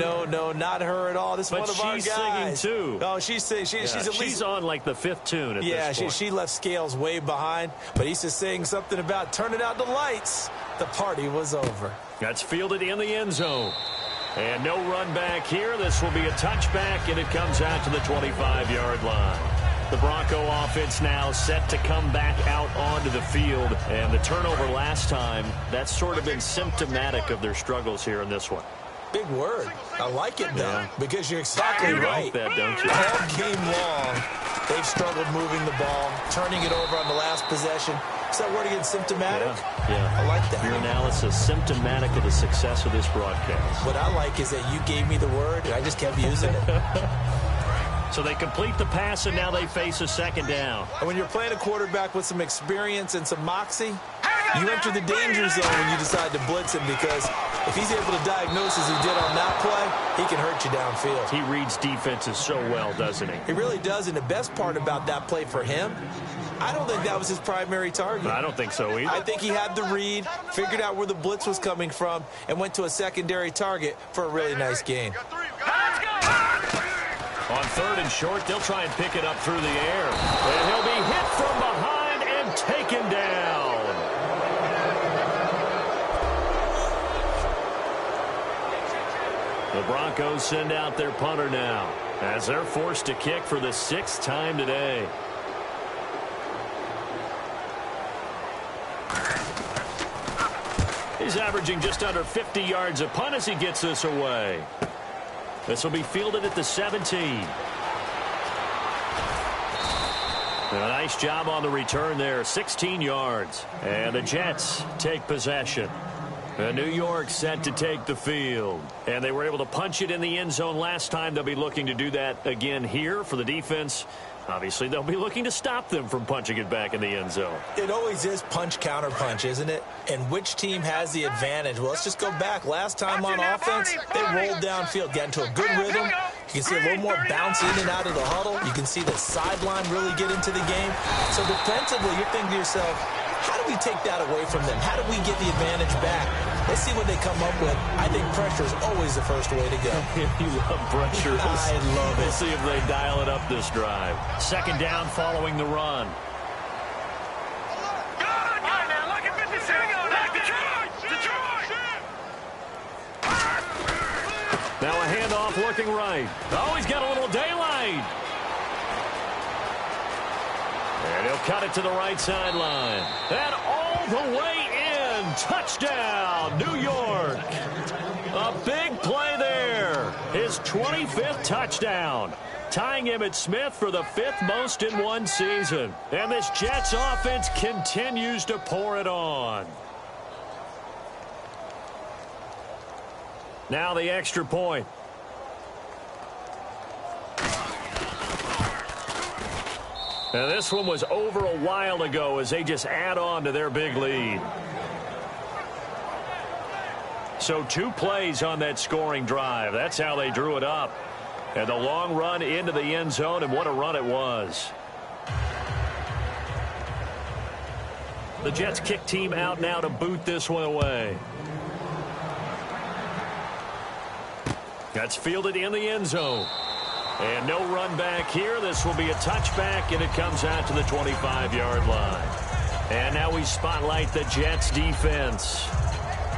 not her at all. This is one of our guys. But she's singing, too. Oh, she's singing. She's on, like, the 5th tune at this point. She left Scales way behind, but he used to sing something about turning out the lights. The party was over. That's fielded in the end zone. And no run back here. This will be a touchback, and it comes out to the 25-yard line. The Bronco offense now set to come back out onto the field. And the turnover last time, that's sort of been symptomatic of their struggles here in this one. Big word. I like it, though, because you're exactly right. Like that, don't you? All game long, they've struggled moving the ball, turning it over on the last possession. Is that word again, symptomatic? Yeah. I like that. Your analysis, symptomatic of the success of this broadcast. What I like is that you gave me the word, and I just kept using it. So they complete the pass, and now they face a second down. And when you're playing a quarterback with some experience and some moxie, you enter the danger zone when you decide to blitz him, because if he's able to diagnose as he did on that play, he can hurt you downfield. He reads defenses so well, doesn't he? He really does, and the best part about that play for him, I don't think that was his primary target. I don't think so either. I think he had the read, figured out where the blitz was coming from, and went to a secondary target for a really nice gain. On 3rd and short, they'll try and pick it up through the air. And he'll be hit from behind and taken down. The Broncos send out their punter now as they're forced to kick for the 6th time today. He's averaging just under 50 yards a punt as he gets this away. This will be fielded at the 17. A nice job on the return there, 16 yards. And the Jets take possession. And New York set to take the field. And they were able to punch it in the end zone last time. They'll be looking to do that again here for the defense. Obviously, they'll be looking to stop them from punching it back in the end zone. It always is punch, counter punch, isn't it? And which team has the advantage? Well, let's just go back. Last time on offense, they rolled downfield, got into a good rhythm. You can see a little more bounce in and out of the huddle. You can see the sideline really get into the game. So defensively, you're thinking to yourself, how do we take that away from them? How do we get the advantage back? Let's see what they come up with. I think pressure is always the first way to go. You love pressure. I love it. We'll see if they dial it up this drive. 2nd down following the run. Now a handoff looking right. Oh, he's got a little daylight. And he'll cut it to the right sideline. And all the way in. Touchdown, New York. A big play there. His 25th touchdown. Tying Emmitt Smith for the 5th most in one season. And this Jets offense continues to pour it on. Now the extra point. Now this one was over a while ago as they just add on to their big lead. So 2 plays on that scoring drive. That's how they drew it up. And the long run into the end zone, and what a run it was. The Jets kick team out now to boot this one away. That's fielded in the end zone. And no run back here. This will be a touchback, and it comes out to the 25-yard line. And now we spotlight the Jets defense.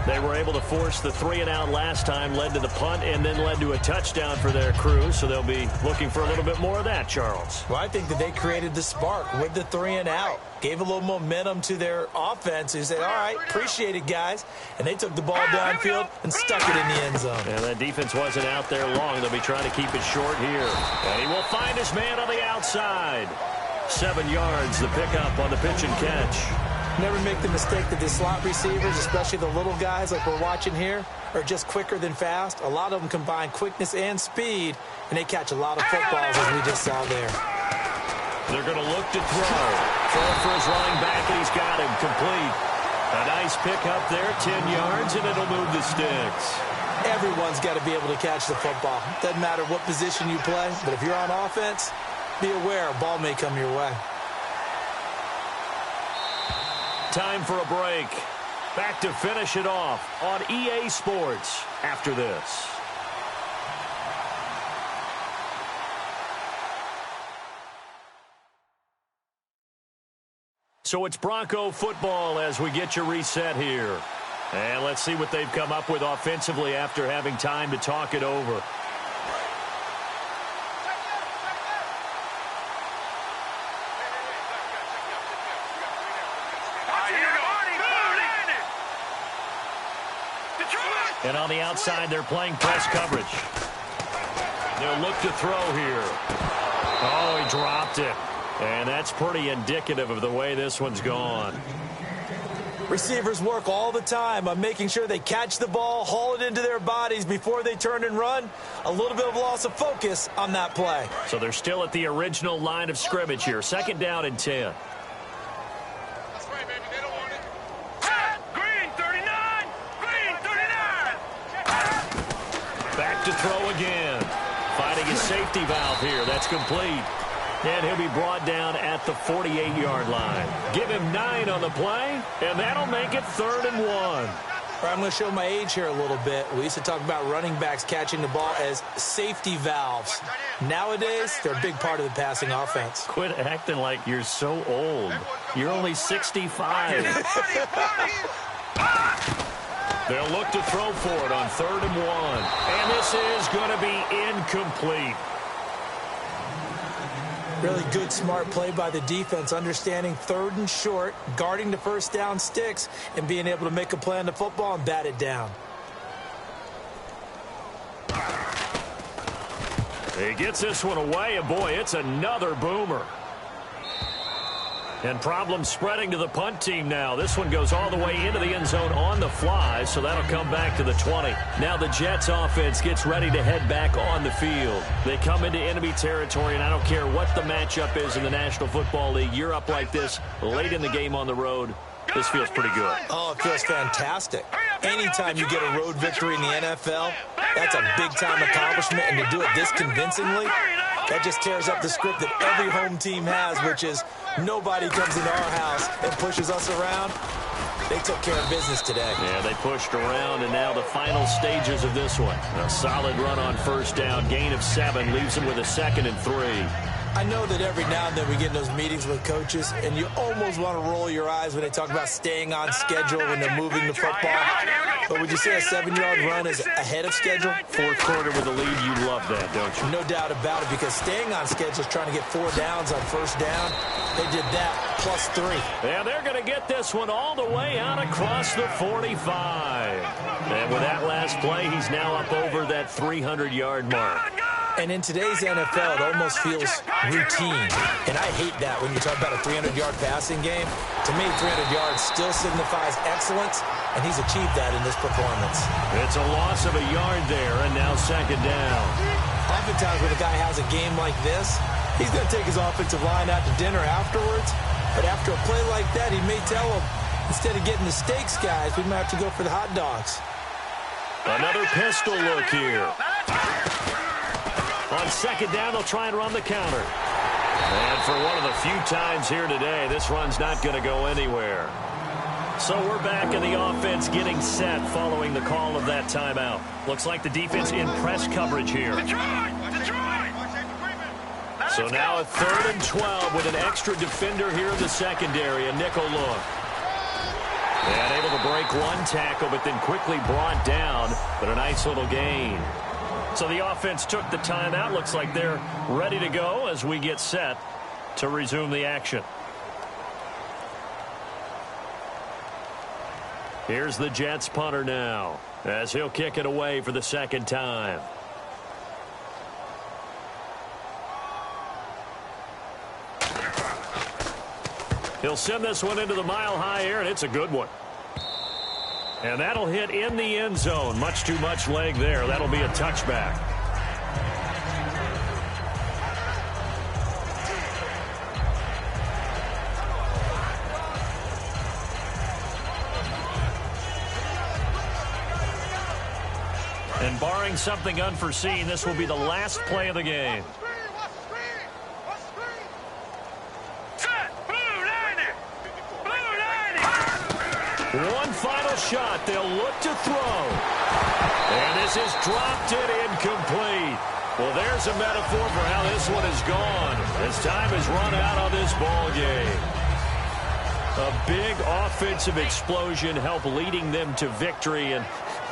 They were able to force the 3-and-out last time, led to the punt, and then led to a touchdown for their crew. So they'll be looking for a little bit more of that, Charles. Well, I think that they created the spark with the 3-and-out. Gave a little momentum to their offense. Who said, all right, appreciate it, guys. And they took the ball downfield and stuck it in the end zone. And that defense wasn't out there long. They'll be trying to keep it short here. And he will find his man on the outside. 7 yards, the pickup on the pitch and catch. Never make the mistake that the slot receivers, especially the little guys like we're watching here, are just quicker than fast. A lot of them combine quickness and speed, and they catch a lot of footballs, as we just saw there. They're going to look to throw. Throwing for his running back, and he's got him complete. A nice pickup there, 10 yards, and it'll move the sticks. Everyone's got to be able to catch the football. Doesn't matter what position you play, but if you're on offense, be aware a ball may come your way. Time for a break. Back to finish it off on EA Sports after this. So it's Bronco football as we get you reset here. And let's see what they've come up with offensively after having time to talk it over. And on the outside, they're playing press coverage. They'll look to throw here. Oh, he dropped it. And that's pretty indicative of the way this one's gone. Receivers work all the time on making sure they catch the ball, haul it into their bodies before they turn and run. A little bit of loss of focus on that play. So they're still at the original line of scrimmage here. 2nd down and 10. To throw again. Finding his safety valve here. That's complete. And he'll be brought down at the 48-yard line. Give him 9 on the play, and that'll make it 3rd and 1. I'm going to show my age here a little bit. We used to talk about running backs catching the ball as safety valves. Nowadays, they're a big part of the passing offense. Quit acting like you're so old. You're only 65. They'll look to throw for it on 3rd and 1. And this is going to be incomplete. Really good, smart play by the defense, understanding 3rd and short, guarding the first down sticks, and being able to make a play on the football and bat it down. He gets this one away, and boy, it's another boomer. And problems spreading to the punt team now. This one goes all the way into the end zone on the fly, so that'll come back to the 20. Now the Jets offense gets ready to head back on the field. They come into enemy territory, and I don't care what the matchup is in the National Football League. You're up like this late in the game on the road. This feels pretty good. Oh, it feels fantastic. Anytime you get a road victory in the NFL, that's a big-time accomplishment, and to do it this convincingly, that just tears up the script that every home team has, which is nobody comes into our house and pushes us around. They took care of business today. Yeah, they pushed around, and now the final stages of this one. A solid run on 1st down, gain of 7, leaves them with a 2nd and 3. I know that every now and then we get in those meetings with coaches, and you almost want to roll your eyes when they talk about staying on schedule when they're moving the football. But would you say a 7-yard run is ahead of schedule? 4th quarter with a lead, you love that, don't you? No doubt about it, because staying on schedule is trying to get 4 downs on 1st down. They did that, plus 3. And they're going to get this one all the way out across the 45. And with that last play, he's now up over that 300-yard mark. And in today's NFL, it almost feels routine. And I hate that when you talk about a 300-yard passing game. To me, 300 yards still signifies excellence, and he's achieved that in this performance. It's a loss of a yard there, and now second down. Oftentimes when a guy has a game like this, he's going to take his offensive line out to dinner afterwards. But after a play like that, he may tell them, instead of getting the steaks, guys, we might have to go for the hot dogs. Another pistol look here. On second down, they'll try and run the counter. And for one of the few times here today, this run's not going to go anywhere. So we're back in the offense getting set following the call of that timeout. Looks like the defense in press coverage here. So now a 3rd and 12 with an extra defender here in the secondary, a nickel look. And able to break one tackle, but then quickly brought down, but a nice little gain. So the offense took the timeout. Looks like they're ready to go as we get set to resume the action. Here's the Jets punter now, as he'll kick it away for the second time. He'll send this one into the mile-high air, and it's a good one. And that'll hit in the end zone. Much too much leg there. That'll be a touchback. And barring something unforeseen, this will be the last play of the game. One final shot. They'll look to throw. And this is dropped it incomplete. Well, there's a metaphor for how this one is gone. As time has run out on this ball game. A big offensive explosion helped leading them to victory. And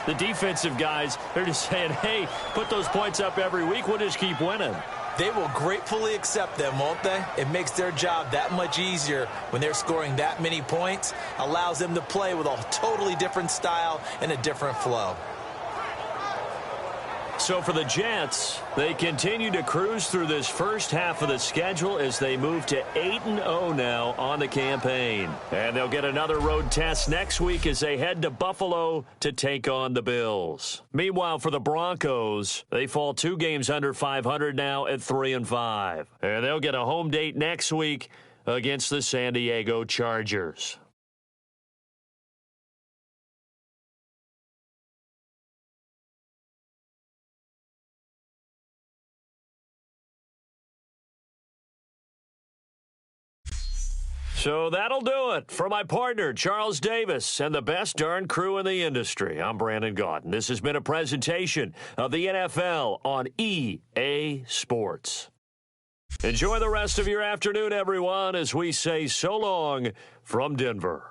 the defensive guys, they're just saying, hey, put those points up every week. We'll just keep winning. They will gratefully accept them, won't they? It makes their job that much easier when they're scoring that many points. Allows them to play with a totally different style and a different flow. So for the Jets, they continue to cruise through this first half of the schedule as they move to 8-0 now on the campaign. And they'll get another road test next week as they head to Buffalo to take on the Bills. Meanwhile, for the Broncos, they fall 2 games under 500 now at 3-5. And they'll get a home date next week against the San Diego Chargers. So that'll do it. For my partner, Charles Davis, and the best darn crew in the industry, I'm Brandon Gaudin. This has been a presentation of the NFL on EA Sports. Enjoy the rest of your afternoon, everyone, as we say so long from Denver.